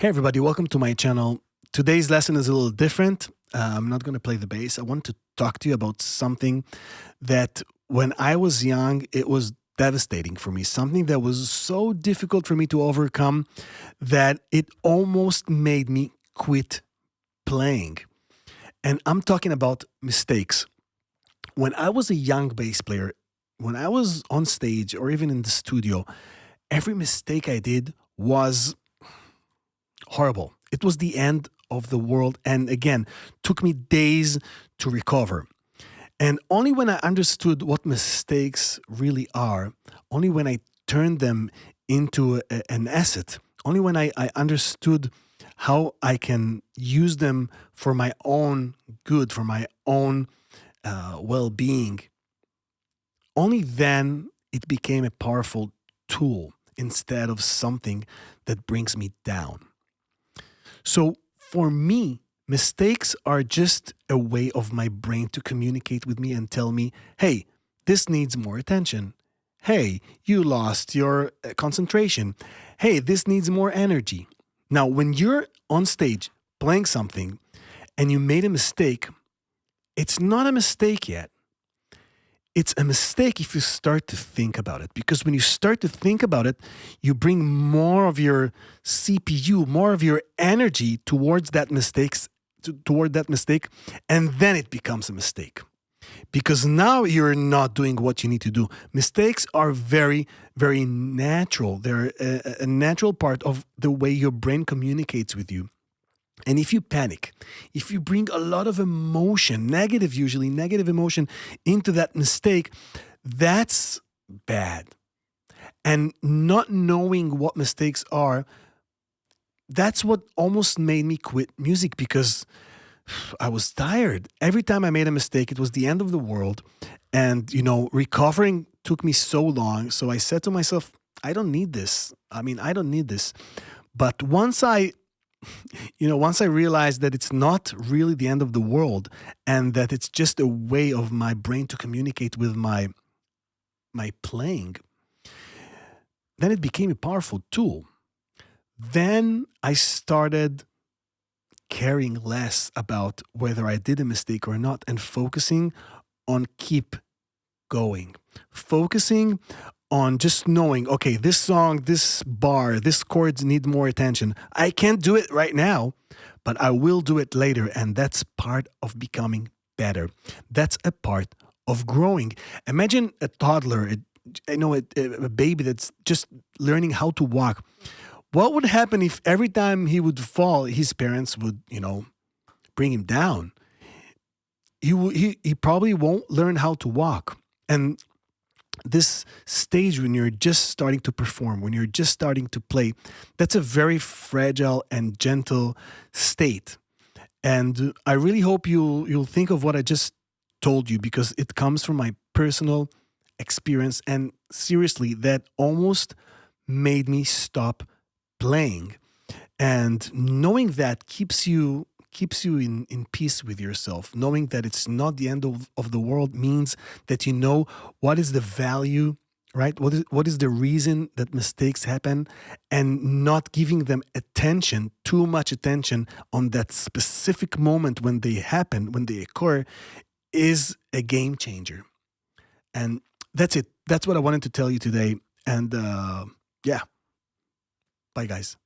Hey everybody, welcome to my channel. Today's lesson is a little different. I'm not going to play the bass. I want to talk to you about something that when I was young, it was devastating for me. Something that was so difficult for me to overcome that it almost made me quit playing. And I'm talking about mistakes. When I was a young bass player, when I was on stage or even in the studio, every mistake I did was horrible. It was the end of the world. And again, took me days to recover. And only when I understood what mistakes really are, only when I turned them into an asset, only when I understood how I can use them for my own good, for my own well being, only then it became a powerful tool instead of something that brings me down. So for me, mistakes are just a way of my brain to communicate with me and tell me, hey, this needs more attention. Hey, you lost your concentration. Hey, this needs more energy. Now, when you're on stage playing something and you made a mistake, it's not a mistake yet. It's a mistake if you start to think about it, because when you start to think about it, you bring more of your CPU, more of your energy towards that toward that mistake, and then it becomes a mistake. Because now you're not doing what you need to do. Mistakes are very, very natural. They're a natural part of the way your brain communicates with you. And if you panic, if you bring a lot of emotion, usually negative emotion into that mistake, that's bad. And not knowing what mistakes are, that's what almost made me quit music, because I was tired. Every time I made a mistake, it was the end of the world. And, recovering took me so long. So I said to myself, I don't need this. I don't need this. But once I realized that it's not really the end of the world and that it's just a way of my brain to communicate with my playing, then it became a powerful tool. Then I started caring less about whether I did a mistake or not and focusing on keep going, focusing on just knowing, okay, this song, this bar, this chords need more attention. I can't do it right now, but I will do it later. And that's part of becoming better. That's a part of growing. Imagine a toddler, a baby that's just learning how to walk. What would happen if every time he would fall, his parents would, bring him down? He probably won't learn how to walk. And this stage, when you're just starting to perform, when you're just starting to play, that's a very fragile and gentle state. And I really hope you'll think of what I just told you, because it comes from my personal experience. And seriously, that almost made me stop playing. And knowing that keeps you in peace with yourself. Knowing that it's not the end of the world means that you know what is the value, right? What is the reason that mistakes happen, and not giving them attention, too much attention on that specific moment when they happen, when they occur, is a game changer. And that's it. That's what I wanted to tell you today. And yeah, bye guys.